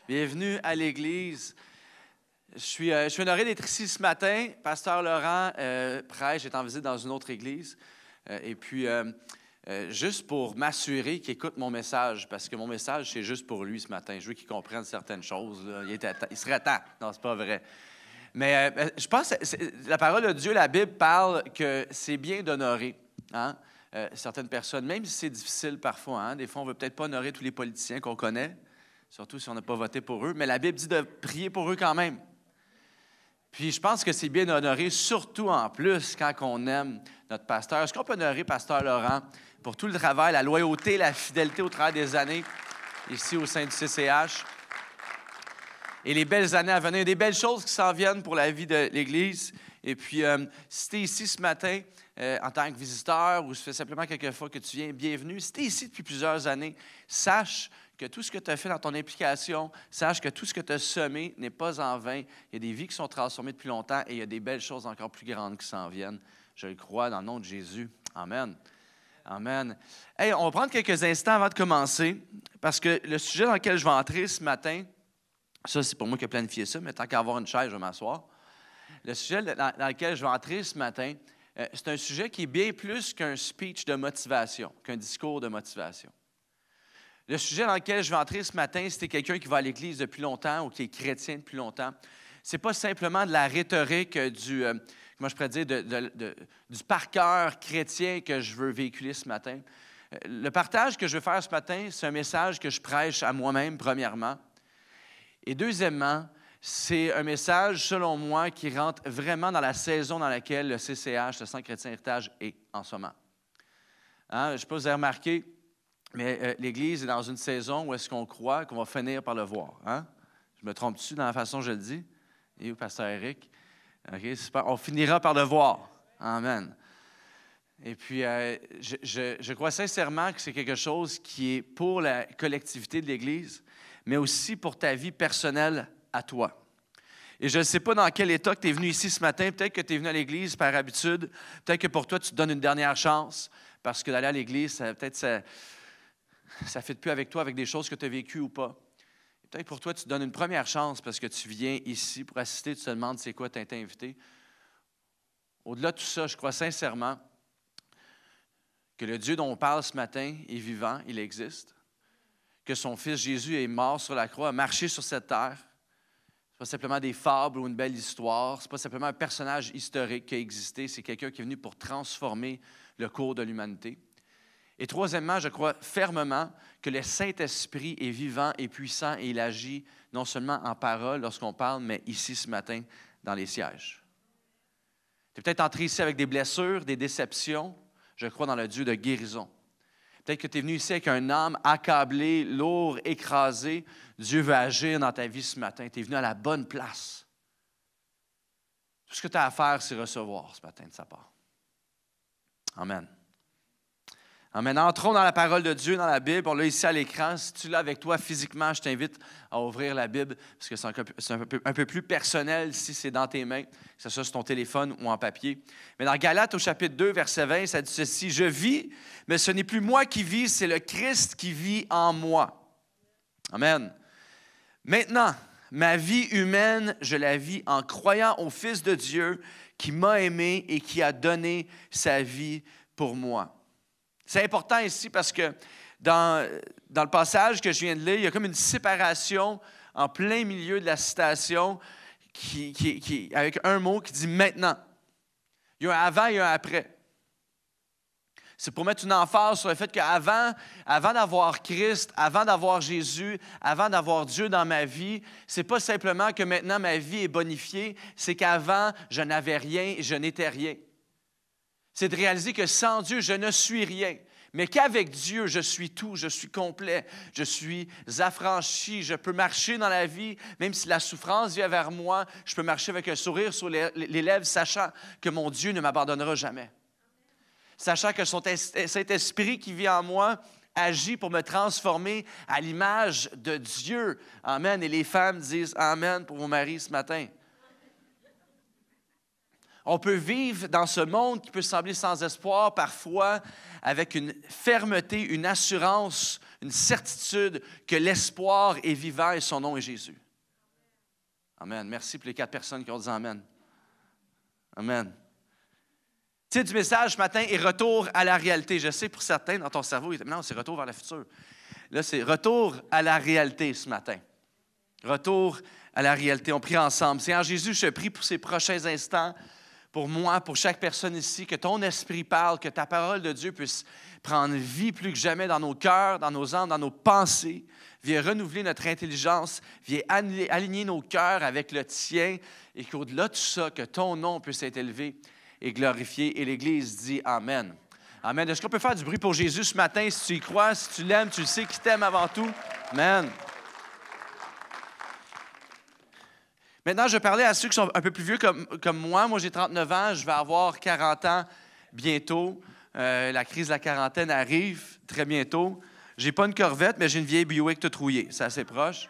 Bienvenue à l'Église. Je suis honoré d'être ici ce matin. Pasteur Laurent prêche, est en visite dans une autre église. Juste pour m'assurer qu'il écoute mon message, parce que mon message, c'est juste pour lui ce matin. Je veux qu'il comprenne certaines choses. Là. Il serait temps. Non, c'est pas vrai. Mais je pense que la parole de Dieu, la Bible, parle que c'est bien d'honorer certaines personnes, même si c'est difficile parfois. Hein? Des fois, on ne veut peut-être pas honorer tous les politiciens qu'on connaît, surtout si on n'a pas voté pour eux, mais la Bible dit de prier pour eux quand même. Puis je pense que c'est bien d'honorer, surtout en plus quand on aime notre pasteur. Est-ce qu'on peut honorer Pasteur Laurent pour tout le travail, la loyauté, la fidélité au travers des années ici au sein du CCH? Et les belles années à venir, des belles choses qui s'en viennent pour la vie de l'Église. Et puis, si tu es ici ce matin en tant que visiteur ou ça fait simplement quelques fois que tu viens, bienvenue. Si tu es ici depuis plusieurs années, sache que tout ce que tu as fait dans ton implication, sache que tout ce que tu as semé n'est pas en vain. Il y a des vies qui sont transformées depuis longtemps et il y a des belles choses encore plus grandes qui s'en viennent. Je le crois dans le nom de Jésus. Amen. Amen. Hey, on va prendre quelques instants avant de commencer parce que le sujet dans lequel je vais entrer ce matin, ça, c'est pour moi qui ai planifié ça, mais tant qu'à avoir une chaise, je vais m'asseoir. Le sujet dans lequel je vais entrer ce matin, c'est un sujet qui est bien plus qu'un speech de motivation, qu'un discours de motivation. Le sujet dans lequel je vais entrer ce matin, si tu es quelqu'un qui va à l'Église depuis longtemps ou qui est chrétien depuis longtemps, ce n'est pas simplement de la rhétorique du par-cœur chrétien que je veux véhiculer ce matin. Le partage que je veux faire ce matin, c'est un message que je prêche à moi-même, premièrement. Et deuxièmement, c'est un message, selon moi, qui rentre vraiment dans la saison dans laquelle le CCH, le Centre chrétien héritage, est en ce moment. Hein? Je ne sais pas si vous avez remarqué, mais l'Église est dans une saison où est-ce qu'on croit qu'on va finir par le voir. Hein? Je me trompe-tu dans la façon dont je le dis? Et où, Pasteur Eric? OK, super. On finira par le voir. Amen. Et puis, je crois sincèrement que c'est quelque chose qui est pour la collectivité de l'Église, mais aussi pour ta vie personnelle à toi. Et je ne sais pas dans quel état que tu es venu ici ce matin. Peut-être que tu es venu à l'Église par habitude. Peut-être que pour toi, tu te donnes une dernière chance parce que d'aller à l'Église, peut-être ça ne fit plus avec toi, avec des choses que tu as vécues ou pas. Peut-être pour toi, tu te donnes une première chance parce que tu viens ici pour assister, tu te demandes c'est quoi, tu as été invité. Au-delà de tout ça, je crois sincèrement que le Dieu dont on parle ce matin est vivant, il existe. Que son Fils Jésus est mort sur la croix, a marché sur cette terre. Ce n'est pas simplement des fables ou une belle histoire. Ce n'est pas simplement un personnage historique qui a existé. C'est quelqu'un qui est venu pour transformer le cours de l'humanité. Et troisièmement, je crois fermement que le Saint-Esprit est vivant et puissant et il agit non seulement en parole lorsqu'on parle, mais ici ce matin dans les sièges. Tu es peut-être entré ici avec des blessures, des déceptions. Je crois dans le Dieu de guérison. Peut-être que tu es venu ici avec un âme accablée, lourd, écrasé. Dieu veut agir dans ta vie ce matin. Tu es venu à la bonne place. Tout ce que tu as à faire, c'est recevoir ce matin de sa part. Amen. Amen. Entrons dans la parole de Dieu, dans la Bible. On l'a ici à l'écran. Si tu l'as avec toi physiquement, je t'invite à ouvrir la Bible parce que c'est un peu plus personnel si c'est dans tes mains, que ce soit sur ton téléphone ou en papier. Mais dans Galates, au chapitre 2, verset 20, ça dit ceci. « Je vis, mais ce n'est plus moi qui vis, c'est le Christ qui vit en moi. » Amen. Maintenant, ma vie humaine, je la vis en croyant au Fils de Dieu qui m'a aimé et qui a donné sa vie pour moi. C'est important ici parce que dans le passage que je viens de lire, il y a comme une séparation en plein milieu de la citation qui avec un mot qui dit « maintenant ». Il y a un avant et un après. C'est pour mettre une emphase sur le fait qu'avant d'avoir Christ, avant d'avoir Jésus, avant d'avoir Dieu dans ma vie, ce n'est pas simplement que maintenant ma vie est bonifiée, c'est qu'avant, je n'avais rien et je n'étais rien. C'est de réaliser que sans Dieu, je ne suis rien, mais qu'avec Dieu, je suis tout, je suis complet, je suis affranchi, je peux marcher dans la vie, même si la souffrance vient vers moi, je peux marcher avec un sourire sur les lèvres, sachant que mon Dieu ne m'abandonnera jamais. Sachant que son Saint-Esprit qui vit en moi agit pour me transformer à l'image de Dieu. Amen. Et les femmes disent Amen pour vos maris ce matin. On peut vivre dans ce monde qui peut sembler sans espoir, parfois avec une fermeté, une assurance, une certitude que l'espoir est vivant et son nom est Jésus. Amen. Merci pour les 4 personnes qui ont dit Amen. Amen. Le titre du message ce matin est « Retour à la réalité ». Je sais pour certains, dans ton cerveau, non, c'est « Retour vers le futur ». Là, c'est « Retour à la réalité » ce matin. Retour à la réalité. On prie ensemble. Seigneur Jésus, je te prie pour ces prochains instants, pour moi, pour chaque personne ici, que ton esprit parle, que ta parole de Dieu puisse prendre vie plus que jamais dans nos cœurs, dans nos âmes, dans nos pensées. Viens renouveler notre intelligence, viens aligner nos cœurs avec le tien et qu'au-delà de tout ça, que ton nom puisse être élevé et glorifié. Et l'Église dit Amen. Amen. Est-ce qu'on peut faire du bruit pour Jésus ce matin? Si tu y crois, si tu l'aimes, tu le sais qu'il t'aime avant tout. Amen. Maintenant, je vais parler à ceux qui sont un peu plus vieux comme moi. Moi, j'ai 39 ans, je vais avoir 40 ans bientôt. La crise de la quarantaine arrive très bientôt. Je n'ai pas une Corvette, mais j'ai une vieille Buick toute rouillée. C'est assez proche.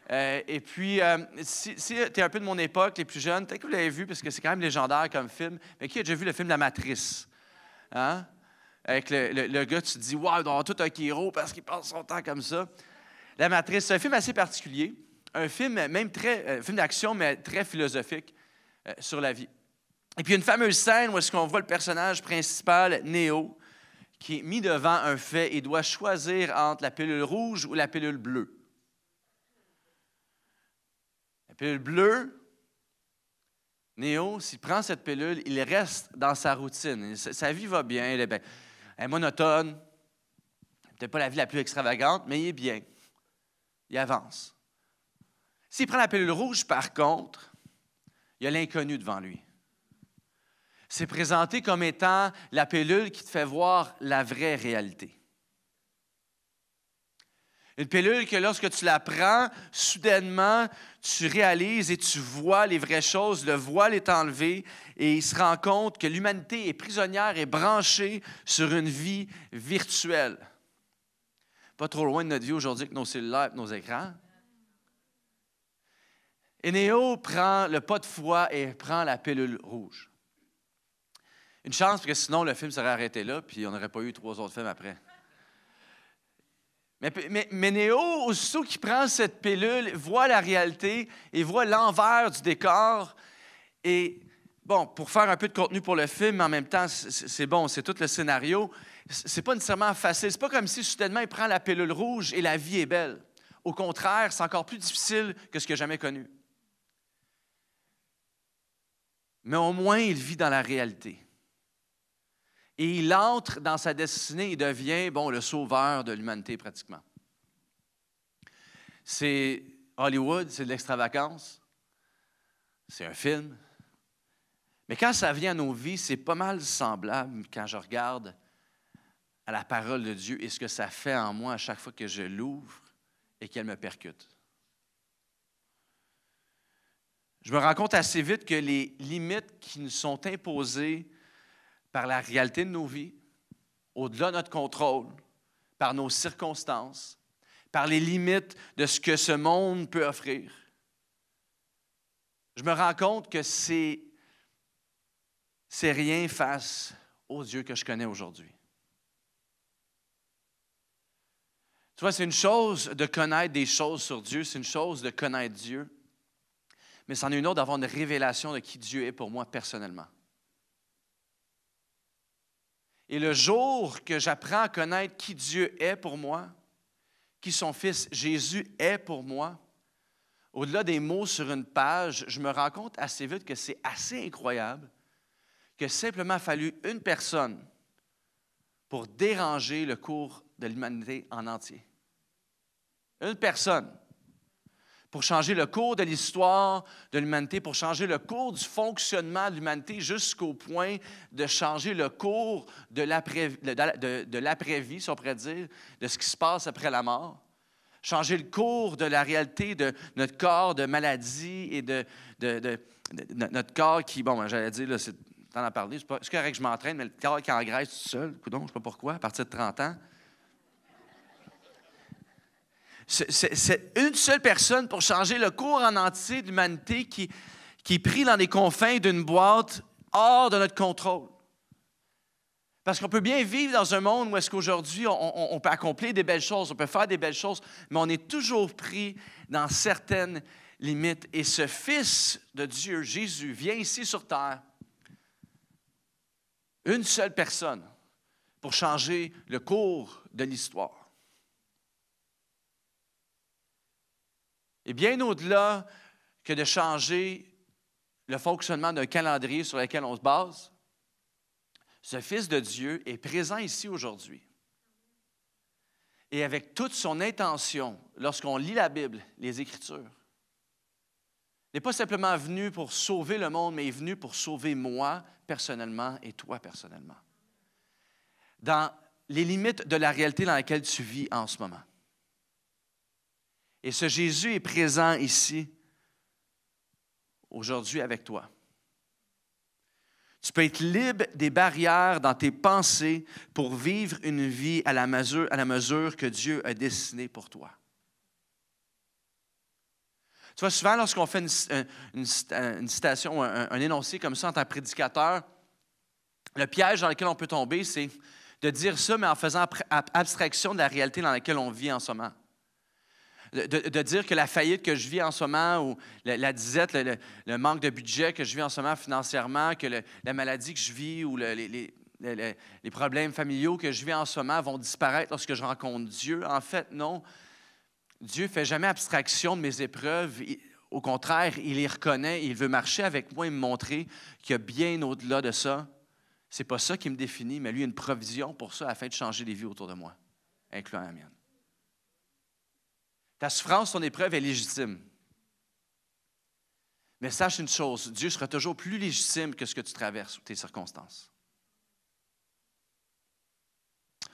Et puis, si tu es un peu de mon époque, les plus jeunes, peut-être que vous l'avez vu, parce que c'est quand même légendaire comme film, mais qui a déjà vu le film La Matrice? Hein? Avec le gars, tu te dis, wow, il doit avoir tout un héros parce qu'il passe son temps comme ça. La Matrice, c'est un film assez particulier. Un film même film d'action, mais très philosophique sur la vie. Et puis, une fameuse scène où est-ce qu'on voit le personnage principal, Néo, qui est mis devant un fait et doit choisir entre la pilule rouge ou la pilule bleue. La pilule bleue, Néo, s'il prend cette pilule, il reste dans sa routine. Sa vie va bien, elle est monotone, peut-être pas la vie la plus extravagante, mais il est bien. Il avance. S'il prend la pilule rouge, par contre, il y a l'inconnu devant lui. C'est présenté comme étant la pilule qui te fait voir la vraie réalité. Une pilule que lorsque tu la prends, soudainement, tu réalises et tu vois les vraies choses, le voile est enlevé et il se rend compte que l'humanité est prisonnière et branchée sur une vie virtuelle. Pas trop loin de notre vie aujourd'hui avec nos cellulaires et nos écrans. Et Néo prend le pas de foi et prend la pilule rouge. Une chance, parce que sinon, le film serait arrêté là, puis on n'aurait pas eu 3 autres films après. Mais Néo, aussitôt qu'il prend cette pilule, voit la réalité et voit l'envers du décor. Et, bon, pour faire un peu de contenu pour le film, mais en même temps, c'est bon, c'est tout le scénario. C'est pas nécessairement facile. C'est pas comme si, soudainement, il prend la pilule rouge et la vie est belle. Au contraire, c'est encore plus difficile que ce qu'il n'a jamais connu. Mais au moins, il vit dans la réalité. Et il entre dans sa destinée et devient, bon, le sauveur de l'humanité pratiquement. C'est Hollywood, c'est de l'extravagance, c'est un film. Mais quand ça vient à nos vies, c'est pas mal semblable quand je regarde à la parole de Dieu et ce que ça fait en moi à chaque fois que je l'ouvre et qu'elle me percute. Je me rends compte assez vite que les limites qui nous sont imposées par la réalité de nos vies, au-delà de notre contrôle, par nos circonstances, par les limites de ce que ce monde peut offrir, je me rends compte que c'est rien face au Dieu que je connais aujourd'hui. Tu vois, c'est une chose de connaître des choses sur Dieu, c'est une chose de connaître Dieu, mais c'en est une autre d'avoir une révélation de qui Dieu est pour moi personnellement. Et le jour que j'apprends à connaître qui Dieu est pour moi, qui son Fils Jésus est pour moi, au-delà des mots sur une page, je me rends compte assez vite que c'est assez incroyable qu'il a simplement fallu une personne pour déranger le cours de l'humanité en entier. Une personne. Pour changer le cours de l'histoire de l'humanité, pour changer le cours du fonctionnement de l'humanité jusqu'au point de changer le cours de l'après-vie, si on pourrait dire, de ce qui se passe après la mort. Changer le cours de la réalité de notre corps, de maladie et de notre corps qui, bon, j'allais dire, là, c'est t'en as parlé, c'est correct que je m'entraîne, mais le corps qui engraisse tout seul, coudonc, je ne sais pas pourquoi, à partir de 30 ans. C'est une seule personne pour changer le cours en entier de l'humanité qui est pris dans les confins d'une boîte hors de notre contrôle. Parce qu'on peut bien vivre dans un monde où est-ce qu'aujourd'hui, on peut accomplir des belles choses, on peut faire des belles choses, mais on est toujours pris dans certaines limites. Et ce Fils de Dieu, Jésus, vient ici sur terre, une seule personne, pour changer le cours de l'histoire. Et bien au-delà que de changer le fonctionnement d'un calendrier sur lequel on se base, ce Fils de Dieu est présent ici aujourd'hui. Et avec toute son intention, lorsqu'on lit la Bible, les Écritures, n'est pas simplement venu pour sauver le monde, mais est venu pour sauver moi personnellement et toi personnellement. Dans les limites de la réalité dans laquelle tu vis en ce moment. Et ce Jésus est présent ici, aujourd'hui avec toi. Tu peux être libre des barrières dans tes pensées pour vivre une vie à la mesure que Dieu a dessinée pour toi. Tu vois, souvent, lorsqu'on fait une citation, un énoncé comme ça en tant que prédicateur, le piège dans lequel on peut tomber, c'est de dire ça, mais en faisant abstraction de la réalité dans laquelle on vit en ce moment. De dire que la faillite que je vis en ce moment, ou la disette, le manque de budget que je vis en ce moment financièrement, que la maladie que je vis, ou les problèmes familiaux que je vis en ce moment vont disparaître lorsque je rencontre Dieu. En fait, non. Dieu ne fait jamais abstraction de mes épreuves. Au contraire, il les reconnaît, il veut marcher avec moi et me montrer qu'il y a bien au-delà de ça. Ce n'est pas ça qui me définit, mais lui a une provision pour ça afin de changer les vies autour de moi, incluant la mienne. Ta souffrance, ton épreuve est légitime. Mais sache une chose, Dieu sera toujours plus légitime que ce que tu traverses ou tes circonstances.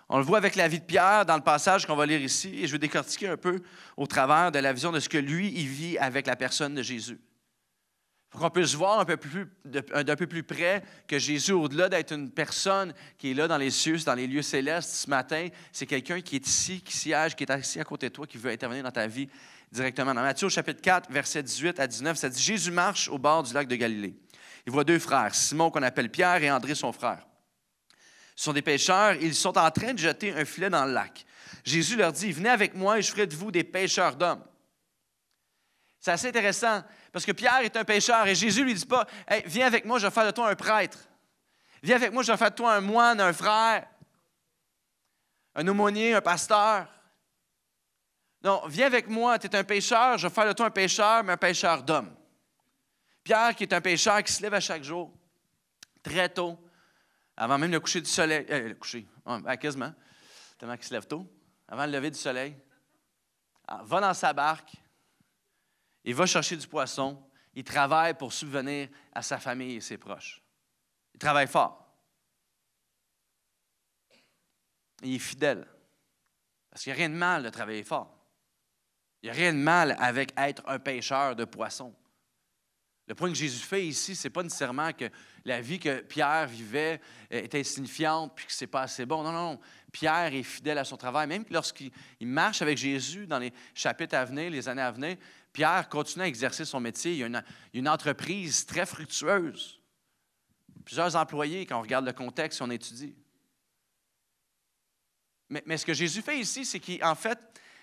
On le voit avec la vie de Pierre dans le passage qu'on va lire ici, et je vais décortiquer un peu au travers de la vision de ce que lui, il vit avec la personne de Jésus. Pour qu'on puisse voir d'un peu plus près que Jésus, au-delà d'être une personne qui est là dans les cieux, dans les lieux célestes ce matin, c'est quelqu'un qui est ici, qui siège, qui est assis à côté de toi, qui veut intervenir dans ta vie directement. Dans Matthieu, au chapitre 4, versets 18 à 19, ça dit « Jésus marche au bord du lac de Galilée. Il voit deux frères, Simon qu'on appelle Pierre et André son frère. Ce sont des pêcheurs, ils sont en train de jeter un filet dans le lac. Jésus leur dit « Venez avec moi et je ferai de vous des pêcheurs d'hommes. » C'est assez intéressant parce que Pierre est un pêcheur et Jésus ne lui dit pas « Hey, viens avec moi, je vais faire de toi un prêtre. Viens avec moi, je vais faire de toi un moine, un frère, un aumônier, un pasteur. » Non, viens avec moi, tu es un pêcheur, je vais faire de toi un pêcheur, mais un pêcheur d'hommes. Pierre, qui est un pêcheur qui se lève à chaque jour, très tôt, avant même le coucher du soleil, quasiment, tellement qu'il se lève tôt, avant le lever du soleil, va dans sa barque, il va chercher du poisson, il travaille pour subvenir à sa famille et ses proches. Il travaille fort. Il est fidèle. Parce qu'il n'y a rien de mal de travailler fort. Il n'y a rien de mal avec être un pêcheur de poissons. Le point que Jésus fait ici, ce n'est pas nécessairement que la vie que Pierre vivait était insignifiante puis que ce n'est pas assez bon. Non, non. Pierre est fidèle à son travail. Même lorsqu'il marche avec Jésus dans les chapitres à venir, les années à venir, Pierre continue à exercer son métier. Il y a une entreprise très fructueuse. Plusieurs employés, quand on regarde le contexte, on étudie. Mais ce que Jésus fait ici, c'est qu'en fait,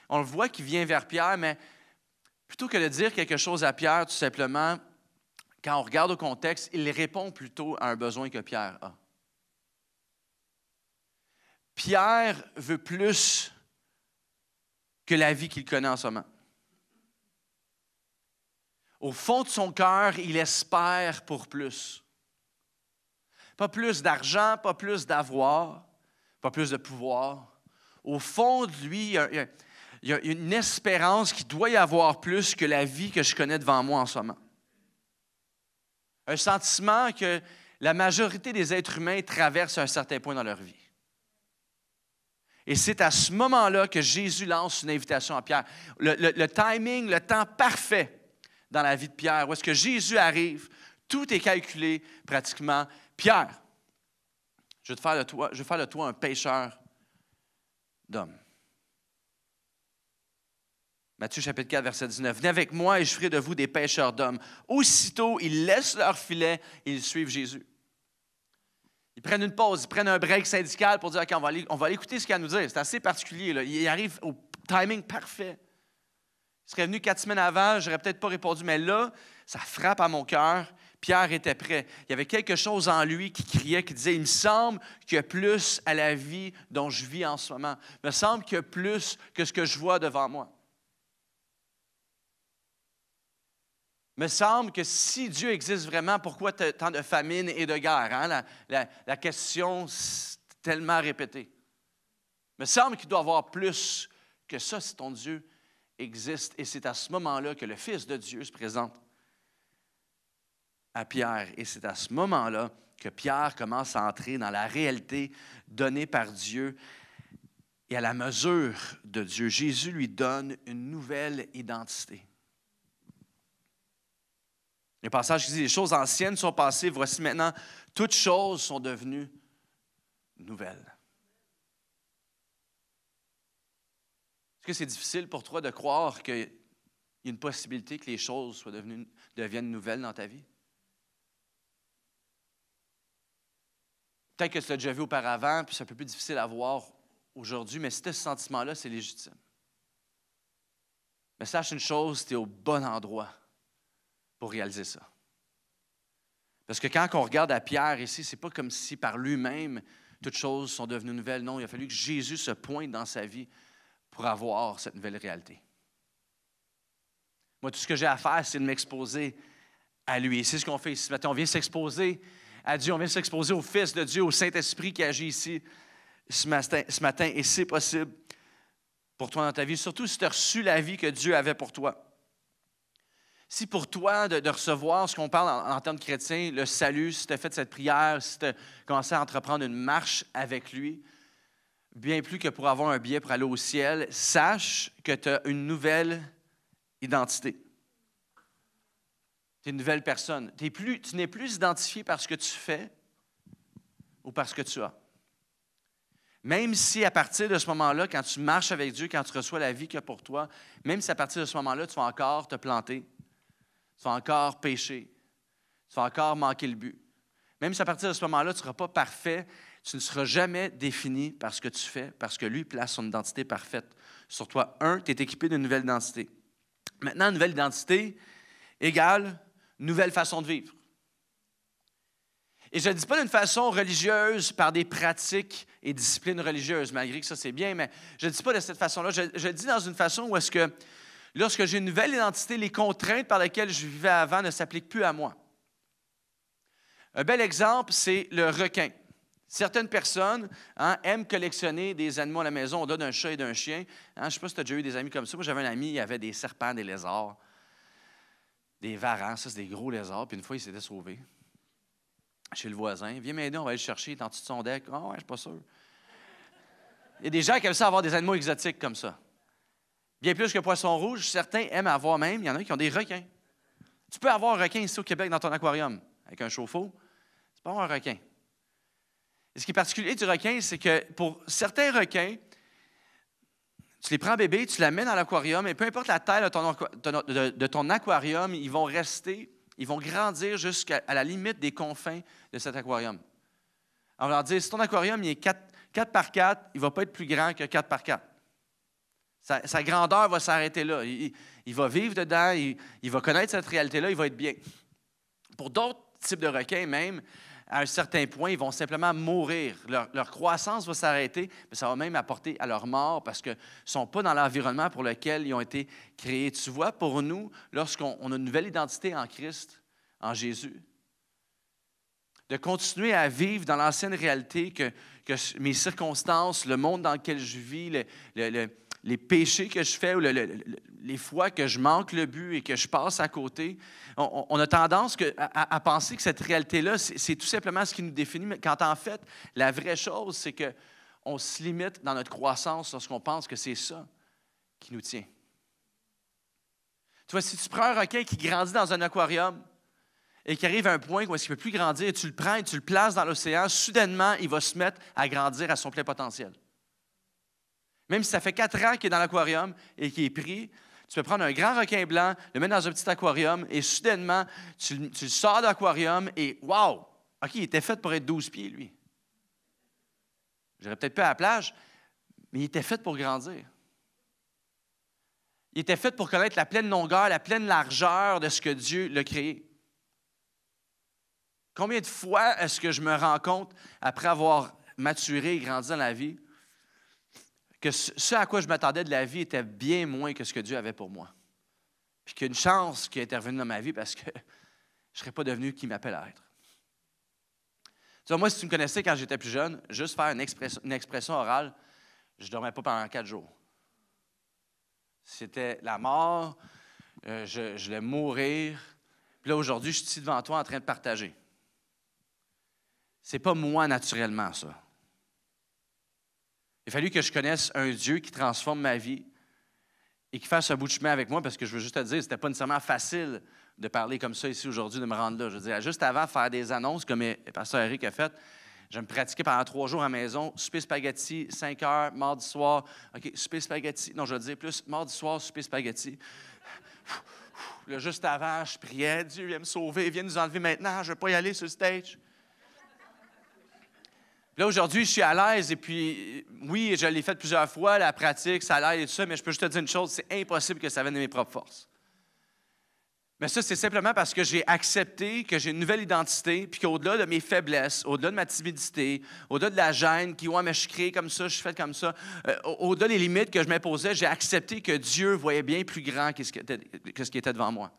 on le voit qu'il vient vers Pierre, mais plutôt que de dire quelque chose à Pierre, tout simplement, quand on regarde au contexte, il répond plutôt à un besoin que Pierre a. Pierre veut plus que la vie qu'il connaît en ce moment. Au fond de son cœur, il espère pour plus. Pas plus d'argent, pas plus d'avoir, pas plus de pouvoir. Au fond de lui, il y a une espérance qu'il doit y avoir plus que la vie que je connais devant moi en ce moment. Un sentiment que la majorité des êtres humains traversent à un certain point dans leur vie. Et c'est à ce moment-là que Jésus lance une invitation à Pierre. Le timing, le temps parfait dans la vie de Pierre, où est-ce que Jésus arrive, tout est calculé pratiquement. Pierre, je vais faire de toi un pêcheur d'hommes. Matthieu chapitre 4, verset 19. « Venez avec moi et je ferai de vous des pêcheurs d'hommes. » Aussitôt, ils laissent leur filet et ils suivent Jésus. Ils prennent une pause, ils prennent un break syndical pour dire, OK, on va aller écouter ce qu'il a à nous dire. C'est assez particulier, là. Il arrive au timing parfait. Il serait venu 4 semaines avant, je n'aurais peut-être pas répondu, mais là, ça frappe à mon cœur. Pierre était prêt. Il y avait quelque chose en lui qui criait, qui disait, il me semble qu'il y a plus à la vie dont je vis en ce moment. Il me semble qu'il y a plus que ce que je vois devant moi. Il me semble que si Dieu existe vraiment, pourquoi tant de famine et de guerre? Hein? La question est tellement répétée. Il me semble qu'il doit y avoir plus que ça si ton Dieu existe. Et c'est à ce moment-là que le Fils de Dieu se présente à Pierre. Et c'est à ce moment-là que Pierre commence à entrer dans la réalité donnée par Dieu et à la mesure de Dieu. Jésus lui donne une nouvelle identité. Le passage qui dit, les choses anciennes sont passées, voici maintenant, toutes choses sont devenues nouvelles. Est-ce que c'est difficile pour toi de croire qu'il y a une possibilité que les choses deviennent nouvelles dans ta vie? Peut-être que tu l'as déjà vu auparavant, puis c'est un peu plus difficile à voir aujourd'hui, mais si tu as ce sentiment-là, c'est légitime. Mais sache une chose, tu es au bon endroit pour réaliser ça. Parce que quand on regarde à Pierre ici, ce n'est pas comme si par lui-même, toutes choses sont devenues nouvelles. Non, il a fallu que Jésus se pointe dans sa vie pour avoir cette nouvelle réalité. Moi, tout ce que j'ai à faire, c'est de m'exposer à lui. Et c'est ce qu'on fait ici ce matin. On vient s'exposer à Dieu, on vient s'exposer au Fils de Dieu, au Saint-Esprit qui agit ici ce matin. Et c'est possible pour toi dans ta vie, surtout si tu as reçu la vie que Dieu avait pour toi. Si pour toi, de recevoir ce qu'on parle en termes chrétiens, le salut, si tu as fait cette prière, si tu as commencé à entreprendre une marche avec lui, bien plus que pour avoir un billet pour aller au ciel, sache que tu as une nouvelle identité. Tu es une nouvelle personne. Tu n'es plus identifié par ce que tu fais ou par ce que tu as. Même si à partir de ce moment-là, quand tu marches avec Dieu, quand tu reçois la vie qu'il y a pour toi, même si à partir de ce moment-là, tu vas encore te planter, tu vas encore pécher, tu vas encore manquer le but. Même si à partir de ce moment-là, tu ne seras pas parfait, tu ne seras jamais défini par ce que tu fais, parce que lui place son identité parfaite sur toi. Tu es équipé d'une nouvelle identité. Maintenant, une nouvelle identité égale nouvelle façon de vivre. Et je ne dis pas d'une façon religieuse par des pratiques et disciplines religieuses, malgré que ça c'est bien, mais je ne dis pas de cette façon-là. Je le dis dans une façon où est-ce que lorsque j'ai une nouvelle identité, les contraintes par lesquelles je vivais avant ne s'appliquent plus à moi. Un bel exemple, c'est le requin. Certaines personnes aiment collectionner des animaux à la maison au-delà d'un chat et d'un chien. Je ne sais pas si tu as déjà eu des amis comme ça. Moi, j'avais un ami, il avait des serpents, des lézards, des varans. Ça, c'est des gros lézards. Puis une fois, il s'était sauvé chez le voisin. Viens m'aider, on va aller le chercher. Il est en dessous de son deck. Ah ouais, je ne suis pas sûr. Il y a des gens qui aiment ça avoir des animaux exotiques comme ça. Bien plus que poisson rouge, certains aiment avoir même, il y en a qui ont des requins. Tu peux avoir un requin ici au Québec dans ton aquarium avec un chauffe-eau. Tu peux avoir un requin. Et ce qui est particulier du requin, c'est que pour certains requins, tu les prends bébé, tu l'amènes dans l'aquarium, et peu importe la taille de ton aquarium, ils vont grandir jusqu'à la limite des confins de cet aquarium. On va leur dire, si ton aquarium il est 4 par 4, il ne va pas être plus grand que 4 par 4. Sa grandeur va s'arrêter là. Il va vivre dedans, il va connaître cette réalité-là, il va être bien. Pour d'autres types de requins, même, à un certain point, ils vont simplement mourir. Leur croissance va s'arrêter, mais ça va même apporter à leur mort parce qu'ils ne sont pas dans l'environnement pour lequel ils ont été créés. Tu vois, pour nous, lorsqu'on a une nouvelle identité en Christ, en Jésus, de continuer à vivre dans l'ancienne réalité que mes circonstances, le monde dans lequel je vis, les péchés que je fais ou les fois que je manque le but et que je passe à côté, on a tendance à penser que cette réalité-là, c'est tout simplement ce qui nous définit, mais quand en fait, la vraie chose, c'est qu'on se limite dans notre croissance lorsqu'on pense que c'est ça qui nous tient. Tu vois, si tu prends un requin qui grandit dans un aquarium et qui arrive à un point où il ne peut plus grandir, et tu le prends et tu le places dans l'océan, soudainement, il va se mettre à grandir à son plein potentiel. Même si ça fait 4 ans qu'il est dans l'aquarium et qu'il est pris, tu peux prendre un grand requin blanc, le mettre dans un petit aquarium et soudainement, tu le sors de l'aquarium et wow! OK, il était fait pour être 12 pieds, lui. dirais peut-être pas à la plage, mais il était fait pour grandir. Il était fait pour connaître la pleine longueur, la pleine largeur de ce que Dieu l'a créé. Combien de fois est-ce que je me rends compte, après avoir maturé et grandi dans la vie, que ce à quoi je m'attendais de la vie était bien moins que ce que Dieu avait pour moi. Puis qu'il y a une chance qui est intervenue dans ma vie parce que je ne serais pas devenu qui m'appelle à être. Tu vois, moi, si tu me connaissais quand j'étais plus jeune, juste faire une expression orale, je ne dormais pas pendant 4 jours. C'était la mort, je voulais mourir. Puis là, aujourd'hui, je suis ici devant toi en train de partager. C'est pas moi naturellement, ça. Il a fallu que je connaisse un Dieu qui transforme ma vie et qui fasse un bout de chemin avec moi, parce que je veux juste te dire, c'était pas nécessairement facile de parler comme ça ici aujourd'hui, de me rendre là. Je veux dire, juste avant de faire des annonces, comme le pasteur Eric a fait, je me pratiquais pendant 3 jours à la maison, souper spaghetti, 5 heures, mardi soir, OK, souper spaghetti, non, je vais le dire plus, mardi soir, souper spaghetti. Là, juste avant, je priais, Dieu viens me sauver, viens nous enlever maintenant, je ne veux pas y aller sur le stage. Puis là, aujourd'hui, je suis à l'aise et puis, oui, je l'ai fait plusieurs fois, la pratique, ça l'aide et tout ça, mais je peux juste te dire une chose, c'est impossible que ça vienne de mes propres forces. Mais ça, c'est simplement parce que j'ai accepté que j'ai une nouvelle identité, puis qu'au-delà de mes faiblesses, au-delà de ma timidité, au-delà de la gêne, qui, ouais, mais je suis créé comme ça, je suis fait comme ça, au-delà des limites que je m'imposais, j'ai accepté que Dieu voyait bien plus grand que ce qui était devant moi.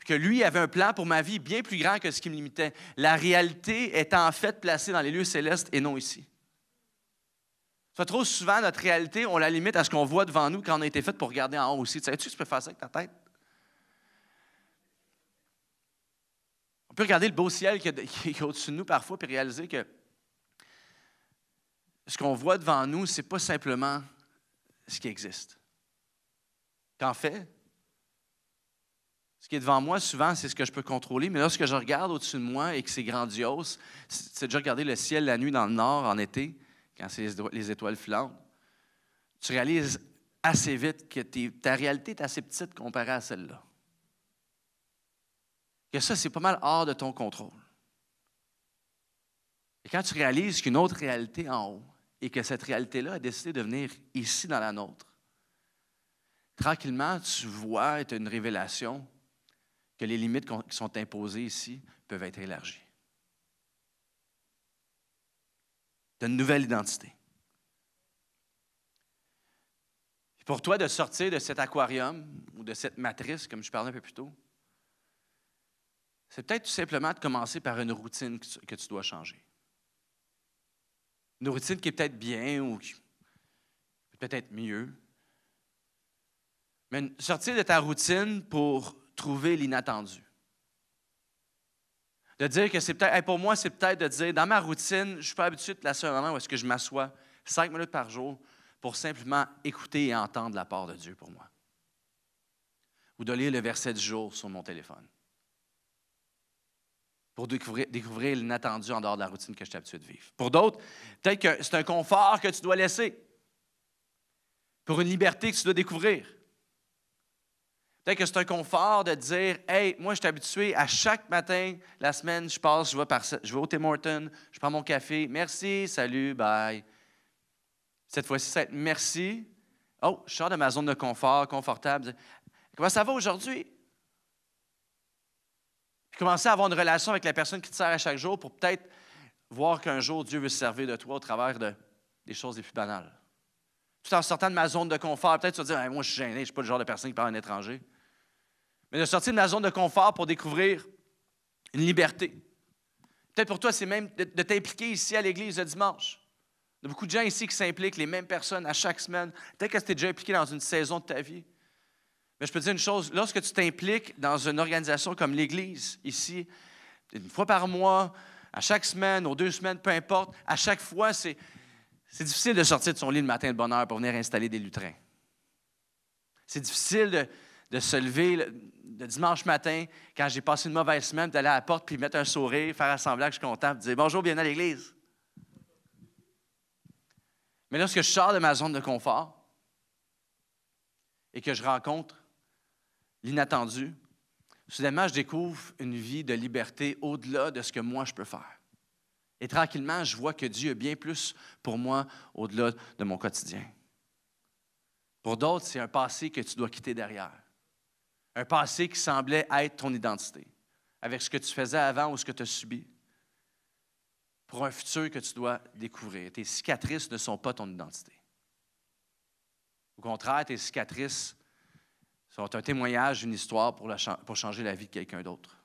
Que lui avait un plan pour ma vie bien plus grand que ce qui me limitait. La réalité est en fait placée dans les lieux célestes et non ici. Trop souvent, notre réalité, on la limite à ce qu'on voit devant nous quand on a été fait pour regarder en haut aussi. Tu savais-tu que tu peux faire ça avec ta tête? On peut regarder le beau ciel qui est au-dessus de nous parfois et réaliser que ce qu'on voit devant nous, ce n'est pas simplement ce qui existe. Qu'en fait, ce qui est devant moi, souvent, c'est ce que je peux contrôler. Mais lorsque je regarde au-dessus de moi et que c'est grandiose, c'est déjà regarder le ciel la nuit dans le nord en été, quand les étoiles filantes, tu réalises assez vite que ta réalité est assez petite comparée à celle-là. Que ça, c'est pas mal hors de ton contrôle. Et quand tu réalises qu'une autre réalité en haut et que cette réalité-là a décidé de venir ici dans la nôtre, tranquillement, tu vois, et tu as une révélation que les limites qui sont imposées ici peuvent être élargies. Tu as une nouvelle identité. Et pour toi, de sortir de cet aquarium ou de cette matrice, comme je parlais un peu plus tôt, c'est peut-être tout simplement de commencer par une routine que tu dois changer. Une routine qui est peut-être bien ou qui peut être mieux. Mais sortir de ta routine pour trouver l'inattendu. De dire que c'est peut-être, pour moi, c'est peut-être de dire, dans ma routine, je ne suis pas habitué de placer un moment où est-ce que je m'assois 5 minutes par jour pour simplement écouter et entendre la part de Dieu pour moi. Ou de lire le verset du jour sur mon téléphone. Pour découvrir l'inattendu en dehors de la routine que je suis habitué de vivre. Pour d'autres, peut-être que c'est un confort que tu dois laisser. Pour une liberté que tu dois découvrir. Peut-être que c'est un confort de dire « Hey, moi, je suis habitué à chaque matin, la semaine, je passe, je vais au Tim Hortons, je prends mon café. Merci, salut, bye. » Cette fois-ci, ça va être « Merci. » Oh, je sors de ma zone de confort, confortable. Comment ça va aujourd'hui? Puis commencer à avoir une relation avec la personne qui te sert à chaque jour pour peut-être voir qu'un jour, Dieu veut se servir de toi au travers des choses les plus banales. Tout en sortant de ma zone de confort, peut-être tu vas dire hey, « Moi, je suis gêné, je ne suis pas le genre de personne qui parle à un étranger. » Mais de sortir de la zone de confort pour découvrir une liberté. Peut-être pour toi, c'est même de t'impliquer ici à l'Église le dimanche. Il y a beaucoup de gens ici qui s'impliquent, les mêmes personnes à chaque semaine. Peut-être que tu es déjà impliqué dans une saison de ta vie. Mais je peux te dire une chose, lorsque tu t'impliques dans une organisation comme l'Église, ici, une fois par mois, à chaque semaine, aux 2 semaines, peu importe, à chaque fois, c'est difficile de sortir de son lit le matin de bonne heure pour venir installer des lutrins. C'est difficile de se lever le dimanche matin, quand j'ai passé une mauvaise semaine, d'aller à la porte, puis mettre un sourire, faire semblant que je suis content, puis dire « Bonjour, bienvenue à l'Église. » Mais lorsque je sors de ma zone de confort et que je rencontre l'inattendu, soudainement, je découvre une vie de liberté au-delà de ce que moi, je peux faire. Et tranquillement, je vois que Dieu a bien plus pour moi au-delà de mon quotidien. Pour d'autres, c'est un passé que tu dois quitter derrière. Un passé qui semblait être ton identité, avec ce que tu faisais avant ou ce que tu as subi. Pour un futur que tu dois découvrir. Tes cicatrices ne sont pas ton identité. Au contraire, tes cicatrices sont un témoignage d'une histoire pour changer la vie de quelqu'un d'autre.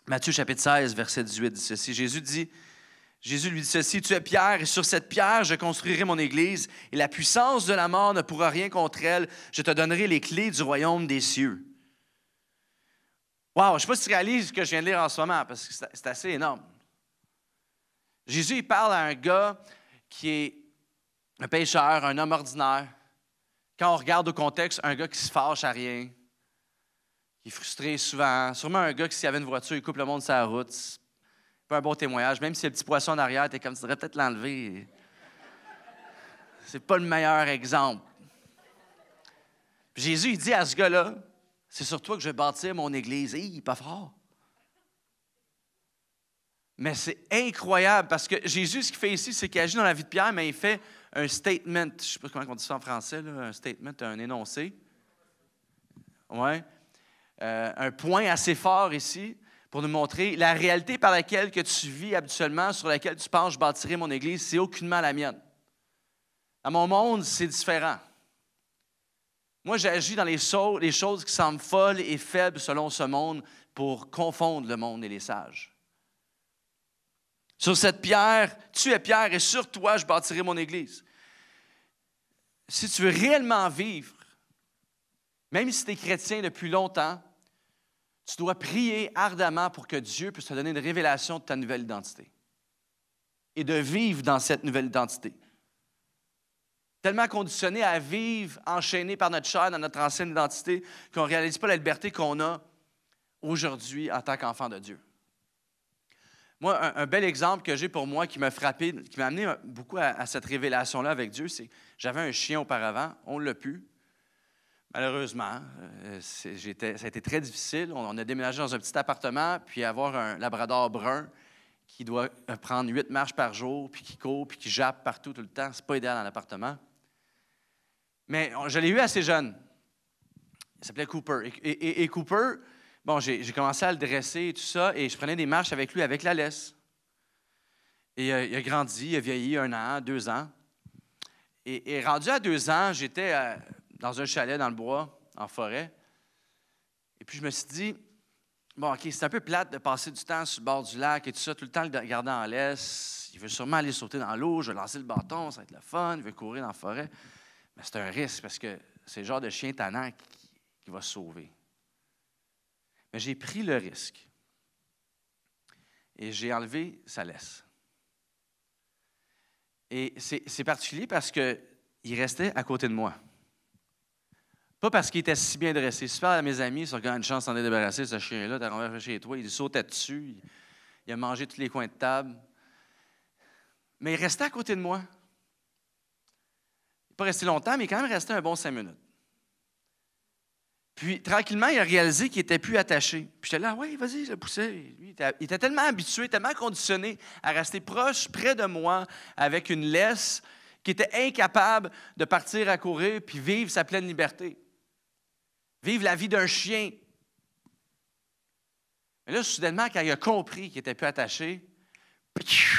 Matthieu chapitre 16, verset 18 dit ceci. Jésus lui dit ceci, « Tu es Pierre, et sur cette pierre, je construirai mon Église, et la puissance de la mort ne pourra rien contre elle. Je te donnerai les clés du royaume des cieux. » Wow, je ne sais pas si tu réalises ce que je viens de lire en ce moment, parce que c'est assez énorme. Jésus, il parle à un gars qui est un pécheur, un homme ordinaire. Quand on regarde au contexte, un gars qui se fâche à rien, qui est frustré souvent. Sûrement un gars qui, s'il avait une voiture, il coupe le monde sur la route. C'est pas un bon témoignage. Même si le petit poisson en arrière, t'es comme, tu devrais peut-être l'enlever. C'est pas le meilleur exemple. Puis Jésus, il dit à ce gars-là, c'est sur toi que je vais bâtir mon Église. Il n'est pas fort. Mais c'est incroyable parce que Jésus, ce qu'il fait ici, c'est qu'il agit dans la vie de Pierre, mais il fait un statement. Je ne sais pas comment on dit ça en français, là, un statement, un énoncé. Oui. Un point assez fort ici pour nous montrer la réalité par laquelle que tu vis habituellement, sur laquelle tu penses, je bâtirai mon Église, c'est aucunement la mienne. Dans mon monde, c'est différent. Moi, j'agis dans les choses qui semblent folles et faibles selon ce monde pour confondre le monde et les sages. Sur cette pierre, tu es Pierre, et sur toi, je bâtirai mon Église. Si tu veux réellement vivre, même si tu es chrétien depuis longtemps, tu dois prier ardemment pour que Dieu puisse te donner une révélation de ta nouvelle identité et de vivre dans cette nouvelle identité. Tellement conditionné à vivre, enchaîné par notre chair dans notre ancienne identité, qu'on ne réalise pas la liberté qu'on a aujourd'hui en tant qu'enfant de Dieu. Moi, un bel exemple que j'ai pour moi qui m'a frappé, qui m'a amené beaucoup à cette révélation-là avec Dieu, c'est que j'avais un chien auparavant, on ne l'a plus. Malheureusement, ça a été très difficile. On a déménagé dans un petit appartement, puis avoir un labrador brun qui doit prendre 8 marches par jour, puis qui court, puis qui jappe partout tout le temps, c'est pas idéal dans l'appartement. Mais je l'ai eu assez jeune. Il s'appelait Cooper. Et Cooper, bon, j'ai commencé à le dresser et tout ça, et je prenais des marches avec lui avec la laisse. Et il a grandi, il a vieilli 1 an, 2 ans. Et rendu à 2 ans, j'étais dans un chalet dans le bois, en forêt. Et puis je me suis dit, bon, OK, c'est un peu plate de passer du temps sur le bord du lac et tout ça, tout le temps le garder en laisse. Il veut sûrement aller sauter dans l'eau, je vais lancer le bâton, ça va être le fun, il veut courir dans la forêt. Mais c'est un risque parce que c'est le genre de chien tannant qui va se sauver. Mais j'ai pris le risque. Et j'ai enlevé sa laisse. Et c'est particulier parce qu'il restait à côté de moi. Pas parce qu'il était si bien dressé. Si tu parles à mes amis, sur une chance d'en débarrasser, ce chien-là, t'as renversé chez toi, il sautait dessus, il a mangé tous les coins de table. Mais il restait à côté de moi. Il n'est pas resté longtemps, mais il est quand même resté un bon 5 minutes. Puis, tranquillement, il a réalisé qu'il n'était plus attaché. Puis j'étais là, oui, vas-y, je le poussais. Lui, il était tellement habitué, tellement conditionné à rester proche, près de moi, avec une laisse, qu'il était incapable de partir à courir puis vivre sa pleine liberté. Vivre la vie d'un chien. Mais là, soudainement, quand il a compris qu'il n'était plus attaché, je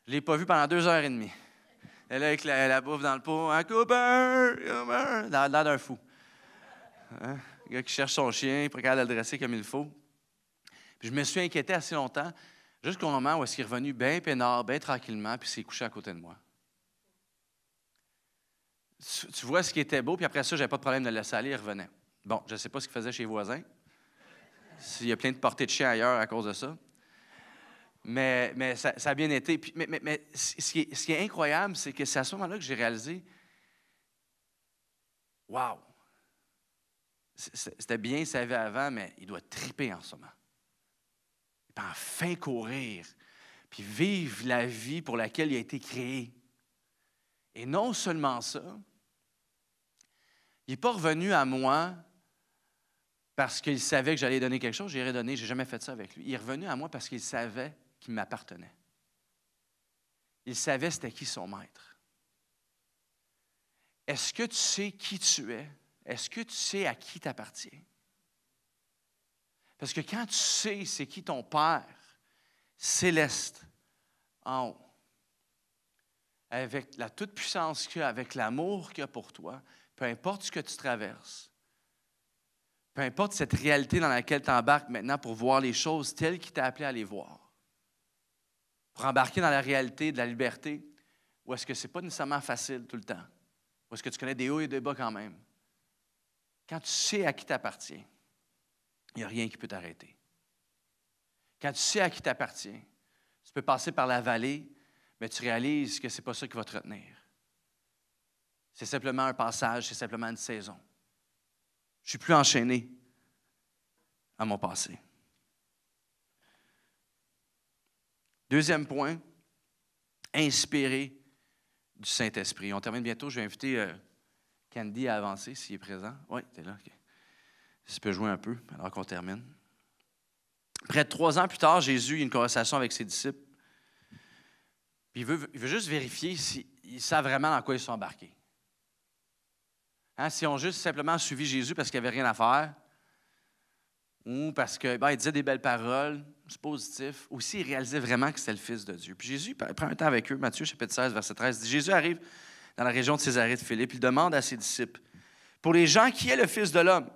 ne l'ai pas vu pendant 2h30. Elle là, avec la bouffe dans le pot, un Cooper, dans l'air d'un fou. Hein? Le gars qui cherche son chien, il n'est pas capable de le dresser comme il faut. Puis je me suis inquiété assez longtemps, jusqu'au moment où il est revenu bien peinard, bien tranquillement, puis s'est couché à côté de moi. Tu vois ce qui était beau, puis après ça, je n'avais pas de problème de le laisser aller, il revenait. Bon, je ne sais pas ce qu'il faisait chez les voisins. S'il y a plein de portées de chiens ailleurs à cause de ça. Mais ça a bien été. Puis, mais ce qui est incroyable, c'est que c'est à ce moment-là que j'ai réalisé, wow! C'était bien sa vie avant, mais il doit triper en ce moment. Il peut enfin courir, puis vivre la vie pour laquelle il a été créé. Et non seulement ça, il n'est pas revenu à moi parce qu'il savait que j'allais donner quelque chose, j'irais donner. Je n'ai jamais fait ça avec lui. Il est revenu à moi parce qu'il savait qu'il m'appartenait. Il savait c'était qui son maître. Est-ce que tu sais qui tu es? Est-ce que tu sais à qui tu appartiens? Parce que quand tu sais c'est qui ton Père céleste en haut, avec la toute-puissance qu'il a, avec l'amour qu'il a pour toi, peu importe ce que tu traverses, peu importe cette réalité dans laquelle tu embarques maintenant pour voir les choses telles qu'il t'a appelé à les voir, pour embarquer dans la réalité de la liberté, ou est-ce que ce n'est pas nécessairement facile tout le temps? Ou est-ce que tu connais des hauts et des bas quand même? Quand tu sais à qui t'appartiens, il n'y a rien qui peut t'arrêter. Quand tu sais à qui t'appartiens, tu peux passer par la vallée, mais tu réalises que ce n'est pas ça qui va te retenir. C'est simplement un passage, c'est simplement une saison. Je ne suis plus enchaîné à mon passé. Deuxième point, inspiré du Saint-Esprit. On termine bientôt. Je vais inviter Candy à avancer s'il est présent. Oui, tu es là. Okay. Si tu peux jouer un peu alors qu'on termine. Près de 3 ans plus tard, Jésus a une conversation avec ses disciples. Puis il veut juste vérifier s'ils savent vraiment dans quoi ils sont embarqués. Hein, s'ils ont juste simplement suivi Jésus parce qu'il n'y avait rien à faire, ou parce qu'il disait des belles paroles, c'est positif, ou s'ils réalisaient vraiment que c'était le Fils de Dieu. Puis Jésus prend un temps avec eux, Matthieu chapitre 16, verset 13, dit, Jésus arrive dans la région de Césarée de Philippe, il demande à ses disciples, pour les gens, qui est le Fils de l'homme?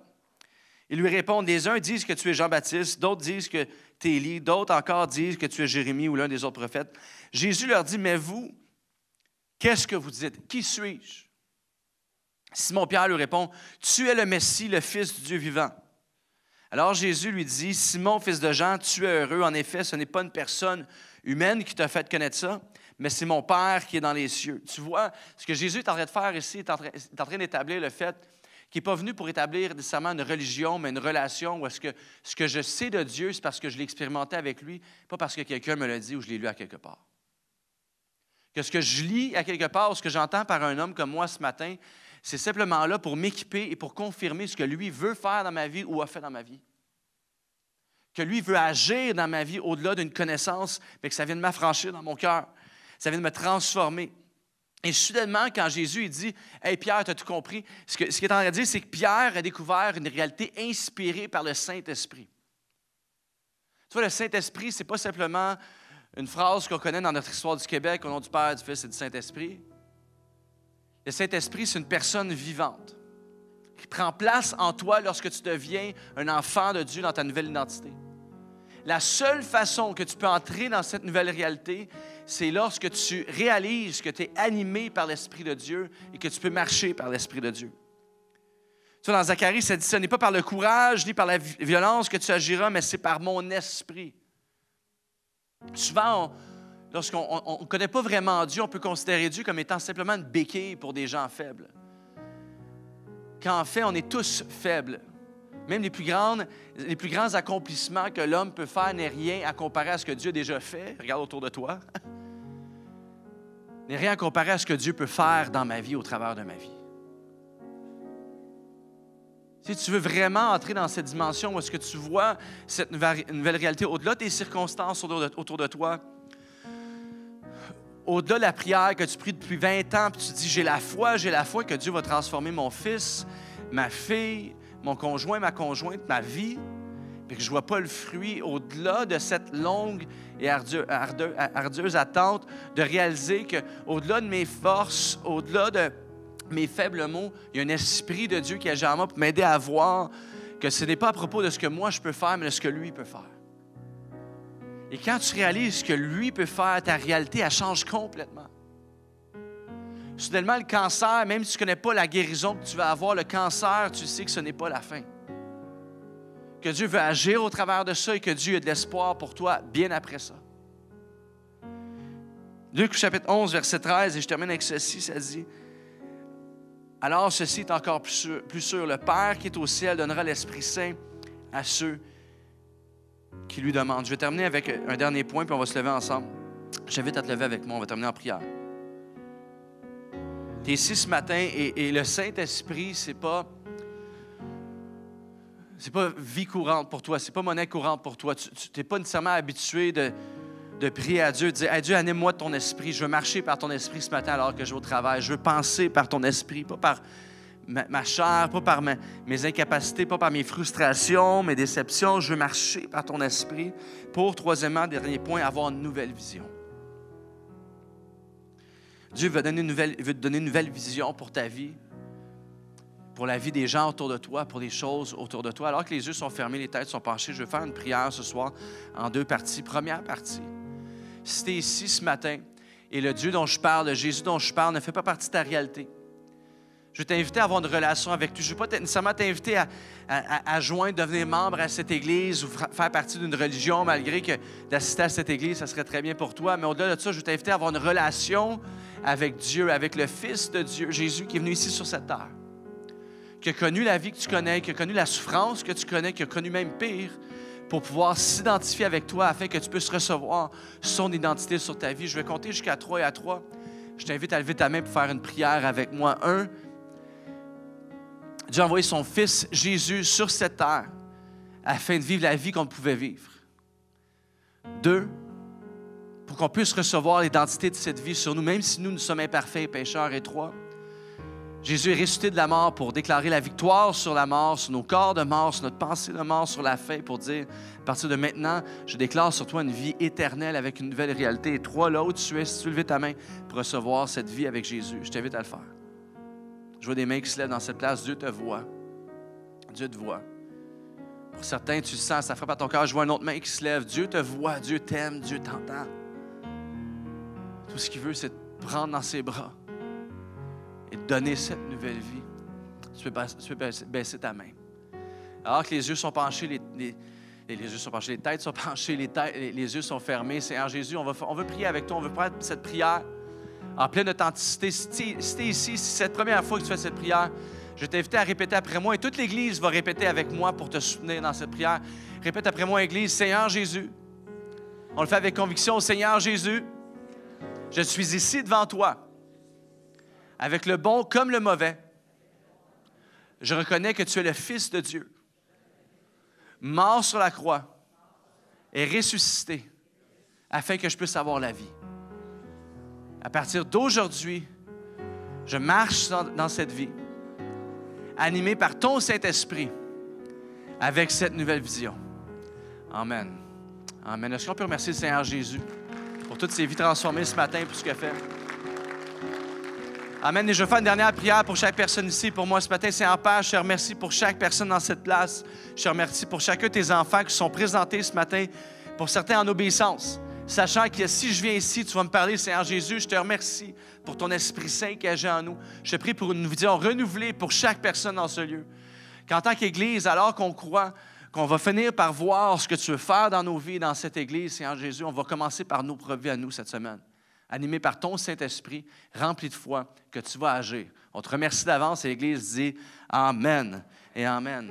Ils lui répondent, les uns disent que tu es Jean-Baptiste, d'autres disent que tu es Élie, d'autres encore disent que tu es Jérémie ou l'un des autres prophètes. Jésus leur dit, mais vous, qu'est-ce que vous dites? Qui suis-je? Simon-Pierre lui répond, tu es le Messie, le Fils du Dieu vivant. Alors Jésus lui dit, Simon, fils de Jean, tu es heureux. En effet, ce n'est pas une personne humaine qui t'a fait connaître ça, mais c'est mon Père qui est dans les cieux. Tu vois, ce que Jésus est en train de faire ici, il est en train d'établir le fait qu'il n'est pas venu pour établir nécessairement une religion, mais une relation où est-ce que ce que je sais de Dieu, c'est parce que je l'ai expérimenté avec lui, pas parce que quelqu'un me l'a dit ou je l'ai lu à quelque part. Que ce que je lis à quelque part, ou ce que j'entends par un homme comme moi ce matin, c'est simplement là pour m'équiper et pour confirmer ce que lui veut faire dans ma vie ou a fait dans ma vie. Que lui veut agir dans ma vie au-delà d'une connaissance, mais que ça vient de m'affranchir dans mon cœur. Ça vient de me transformer. Et soudainement, quand Jésus il dit « Hey Pierre, tu as tout compris », ce qu'il est en train de dire, c'est que Pierre a découvert une réalité inspirée par le Saint-Esprit. Tu vois, le Saint-Esprit, ce n'est pas simplement une phrase qu'on connaît dans notre histoire du Québec, au nom du Père, du Fils et du Saint-Esprit. Le Saint-Esprit, c'est une personne vivante qui prend place en toi lorsque tu deviens un enfant de Dieu dans ta nouvelle identité. La seule façon que tu peux entrer dans cette nouvelle réalité, c'est lorsque tu réalises que tu es animé par l'Esprit de Dieu et que tu peux marcher par l'Esprit de Dieu. Tu vois, dans Zacharie, ça dit, ce n'est pas par le courage ni par la violence que tu agiras, mais c'est par mon esprit. Souvent, lorsqu'on ne connaît pas vraiment Dieu, on peut considérer Dieu comme étant simplement une béquille pour des gens faibles. Quand en fait, on est tous faibles. Même les plus grands accomplissements que l'homme peut faire n'est rien à comparer à ce que Dieu a déjà fait. Regarde autour de toi. N'est rien à comparer à ce que Dieu peut faire dans ma vie, au travers de ma vie. Si tu veux vraiment entrer dans cette dimension où est-ce que tu vois cette nouvelle réalité au-delà de tes circonstances autour de toi, au-delà de la prière que tu pries depuis 20 ans, puis tu dis, j'ai la foi que Dieu va transformer mon fils, ma fille, mon conjoint, ma conjointe, ma vie, puis que je ne vois pas le fruit au-delà de cette longue et ardueuse attente de réaliser qu'au-delà de mes forces, au-delà de mes faibles mots, il y a un esprit de Dieu qui agit en moi pour m'aider à voir que ce n'est pas à propos de ce que moi je peux faire, mais de ce que lui peut faire. Et quand tu réalises ce que lui peut faire, ta réalité, elle change complètement. Soudainement, le cancer, même si tu ne connais pas la guérison que tu vas avoir, le cancer, tu sais que ce n'est pas la fin. Que Dieu veut agir au travers de ça et que Dieu a de l'espoir pour toi bien après ça. Luc chapitre 11, verset 13, et je termine avec ceci, ça dit, « Alors ceci est encore plus sûr, le Père qui est au ciel donnera l'Esprit Saint à ceux qui lui demandent. » Je vais terminer avec un dernier point, puis on va se lever ensemble. J'invite à te lever avec moi, on va terminer en prière. Tu es ici ce matin et le Saint-Esprit, c'est pas c'est pas vie courante pour toi, c'est pas monnaie courante pour toi. Tu n'es pas nécessairement habitué de prier à Dieu, de dire « Hey, Dieu, anime-moi de ton esprit. Je veux marcher par ton esprit ce matin alors que je vais au travail. Je veux penser par ton esprit, pas par ma chair, pas par mes incapacités, pas par mes frustrations, mes déceptions. Je veux marcher par ton esprit. » Pour, troisièmement, dernier point, avoir une nouvelle vision. Dieu veut te donner une nouvelle vision pour ta vie, pour la vie des gens autour de toi, pour les choses autour de toi. Alors que les yeux sont fermés, les têtes sont penchées, je vais faire une prière ce soir en 2 parties. Première partie, si tu es ici ce matin et le Dieu dont je parle, le Jésus dont je parle ne fait pas partie de ta réalité, je vais t'inviter à avoir une relation avec lui. Je ne vais pas nécessairement t'inviter à joindre, devenir membre à cette Église ou faire partie d'une religion, malgré que d'assister à cette Église, ça serait très bien pour toi. Mais au-delà de ça, je vais t'inviter à avoir une relation avec Dieu, avec le Fils de Dieu, Jésus, qui est venu ici sur cette terre, qui a connu la vie que tu connais, qui a connu la souffrance que tu connais, qui a connu même pire, pour pouvoir s'identifier avec toi afin que tu puisses recevoir son identité sur ta vie. Je vais compter jusqu'à 3 et à 3. Je t'invite à lever ta main pour faire une prière avec moi. 1, Dieu a envoyé son Fils Jésus sur cette terre afin de vivre la vie qu'on pouvait vivre. 2, pour qu'on puisse recevoir l'identité de cette vie sur nous, même si nous sommes imparfaits et pécheurs. Et 3, Jésus est ressuscité de la mort pour déclarer la victoire sur la mort, sur nos corps de mort, sur notre pensée de mort, sur la fin, pour dire, à partir de maintenant, je déclare sur toi une vie éternelle avec une nouvelle réalité. Et 3, là où tu es, si tu lèves ta main pour recevoir cette vie avec Jésus, je t'invite à le faire. Je vois des mains qui se lèvent dans cette place. Dieu te voit. Dieu te voit. Pour certains, tu le sens, ça frappe à ton cœur. Je vois une autre main qui se lève. Dieu te voit, Dieu t'aime, Dieu t'entend. Tout ce qu'il veut, c'est te prendre dans ses bras et te donner cette nouvelle vie. Tu peux baisser ta main. Alors que les yeux sont penchés, les yeux sont penchés, les têtes sont penchées, les yeux sont fermés. Seigneur Jésus, on veut prier avec toi. On veut faire cette prière en pleine authenticité. Si tu es ici, si c'est la première fois que tu fais cette prière, je vais t'inviter à répéter après moi et toute l'Église va répéter avec moi pour te soutenir dans cette prière. Répète après moi, Église, Seigneur Jésus. On le fait avec conviction. Seigneur Jésus, je suis ici devant toi, avec le bon comme le mauvais. Je reconnais que tu es le Fils de Dieu, mort sur la croix et ressuscité, afin que je puisse avoir la vie. À partir d'aujourd'hui, je marche dans cette vie, animé par ton Saint-Esprit, avec cette nouvelle vision. Amen. Amen. Est-ce qu'on peut remercier le Seigneur Jésus pour toutes ces vies transformées ce matin, pour ce qu'il a fait? Amen. Et je vais faire une dernière prière pour chaque personne ici. Pour moi, ce matin, Seigneur Père, je te remercie pour chaque personne dans cette place. Je te remercie pour chacun de tes enfants qui sont présentés ce matin, pour certains en obéissance. Sachant que si je viens ici, tu vas me parler, Seigneur Jésus, je te remercie pour ton Esprit Saint qui agit en nous. Je te prie pour une vision renouvelée pour chaque personne dans ce lieu. Qu'en tant qu'Église, alors qu'on croit qu'on va finir par voir ce que tu veux faire dans nos vies, dans cette Église, Seigneur Jésus, on va commencer par nos propres vies à nous cette semaine. Animé par ton Saint-Esprit, rempli de foi, que tu vas agir. On te remercie d'avance et l'Église dit Amen et Amen.